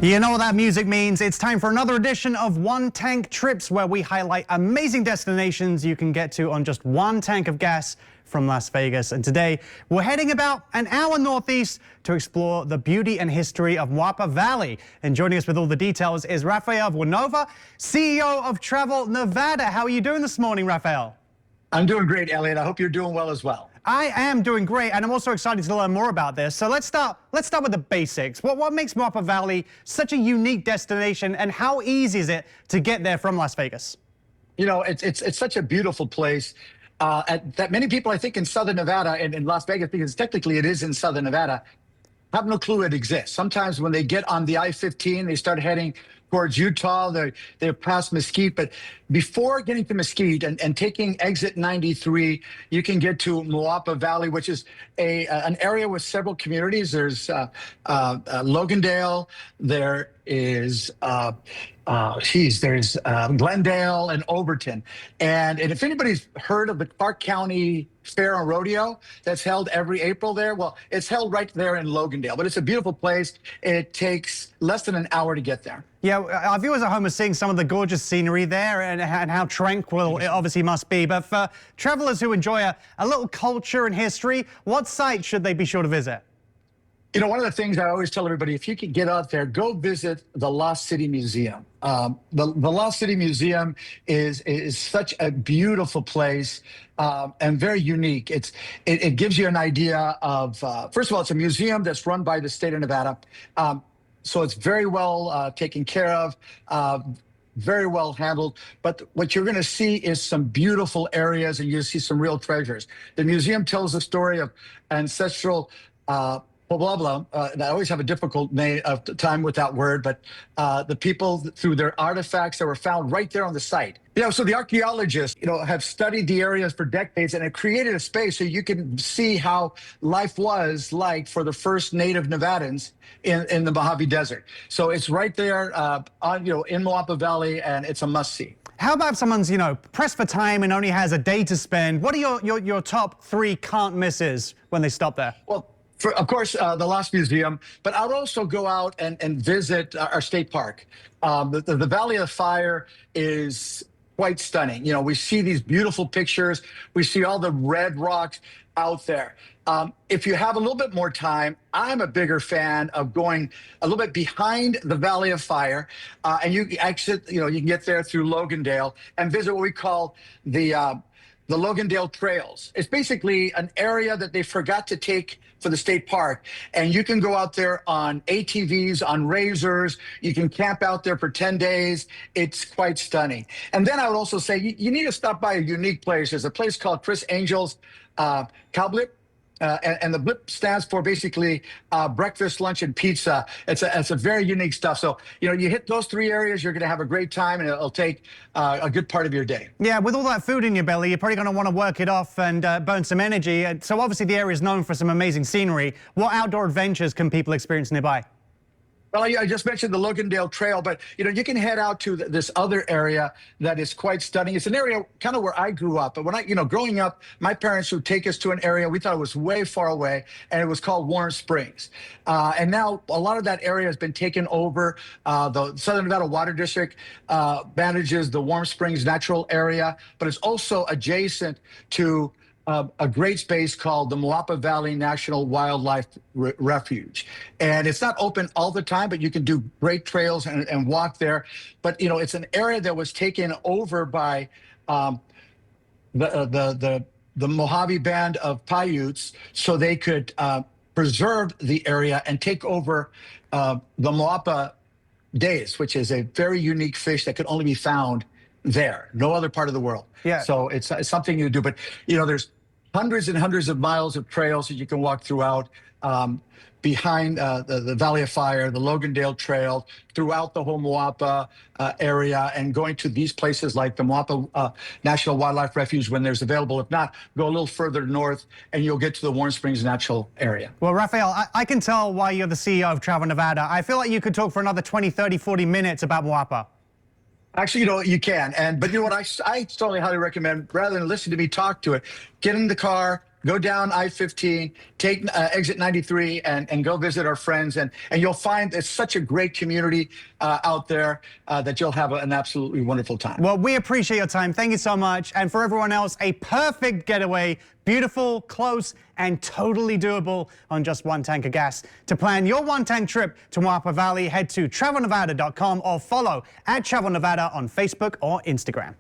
You know what that music means. It's time for another edition of One Tank Trips, where we highlight amazing destinations you can get to on just one tank of gas from Las Vegas. And today we're heading about an hour northeast to explore the beauty and history of Moapa Valley. And joining us with all the details is Rafael Villanueva, CEO of Travel Nevada. How are you doing this morning, Rafael? I'm doing great, Elliott. I hope you're doing well as well. I am doing great, and I'm also excited to learn more about this. So let's start with the basics. What makes Moapa Valley such a unique destination, and how easy is it to get there from Las Vegas? You know, it's such a beautiful place that many people, I think, in Southern Nevada and in Las Vegas, because technically it is in Southern Nevada, have no clue it exists. Sometimes when they get on the I-15, they start heading towards Utah, they're past Mesquite. But before getting to Mesquite and taking exit 93, you can get to Moapa Valley, which is an area with several communities. There's Logandale, there is there's Glendale and Overton. And if anybody's heard of the Clark County Fair and Rodeo that's held every April there, well, it's held right there in Logandale. But it's a beautiful place. It takes less than an hour to get there. Yeah, our viewers at home are seeing some of the gorgeous scenery there and how tranquil it obviously must be. But for travelers who enjoy a little culture and history, what sites should they be sure to visit? You know, one of the things I always tell everybody, if you can get out there, go visit the Lost City Museum. The Lost City Museum is such a beautiful place and very unique. It gives you an idea of, first of all, it's a museum that's run by the state of Nevada. So it's very well taken care of, very well handled. But what you're going to see is some beautiful areas, and you'll see some real treasures. The museum tells the story of ancestral and I always have a difficult time with that word, but the people, through their artifacts that were found right there on the site. You know, so the archaeologists, have studied the areas for decades, and have created a space so you can see how life was like for the first native Nevadans in the Mojave Desert. So it's right there in Moapa Valley, and it's a must-see. How about if someone's, pressed for time and only has a day to spend? What are your top three can't misses when they stop there? Well, of course, the Lost Museum, but I'd also go out and visit our state park. The Valley of Fire is quite stunning. We see these beautiful pictures. We see all the red rocks out there. If you have a little bit more time, I'm a bigger fan of going a little bit behind the Valley of Fire, and you exit. You can get there through Logandale and visit what we call the Logandale Trails. It's basically an area that they forgot to take for the state park. And you can go out there on ATVs, on razors. You can camp out there for 10 days. It's quite stunning. And then I would also say you need to stop by a unique place. There's a place called Chris Angel's Cowblip. And the blip stands for basically breakfast, lunch, and pizza. It's a very unique stuff. So, you hit those three areas, you're going to have a great time, and it'll take a good part of your day. Yeah, with all that food in your belly, you're probably going to want to work it off and burn some energy. So obviously the area is known for some amazing scenery. What outdoor adventures can people experience nearby? Well, I just mentioned the Logandale Trail, but you can head out to this other area that is quite stunning. It's an area kind of where I grew up. But when growing up, my parents would take us to an area we thought it was way far away, and it was called Warm Springs. And now a lot of that area has been taken over. The Southern Nevada Water District manages the Warm Springs natural area, but it's also adjacent to a great space called the Moapa Valley National Wildlife Refuge. And it's not open all the time, but you can do great trails and walk there. But, it's an area that was taken over by the Mojave Band of Paiutes, so they could preserve the area and take over the Moapa days, which is a very unique fish that could only be found there, no other part of the world. Yeah. So it's something you do. But, there's hundreds and hundreds of miles of trails that you can walk throughout, behind the Valley of Fire, the Logandale Trail, throughout the whole Moapa area, and going to these places like the Moapa National Wildlife Refuge when there's available. If not, go a little further north and you'll get to the Warm Springs Natural Area. Well, Rafael, I can tell why you're the CEO of Travel Nevada. I feel like you could talk for another 20, 30, 40 minutes about Moapa. Actually, you can. But you know what? I totally highly recommend, rather than listen to me talk to it, get in the car, go down I-15, take exit 93, and go visit our friends. And you'll find it's such a great community out there that you'll have an absolutely wonderful time. Well, we appreciate your time. Thank you so much. And for everyone else, a perfect getaway. Beautiful, close, and totally doable on just one tank of gas. To plan your one-tank trip to Moapa Valley, head to travelnevada.com or follow @TravelNevada on Facebook or Instagram.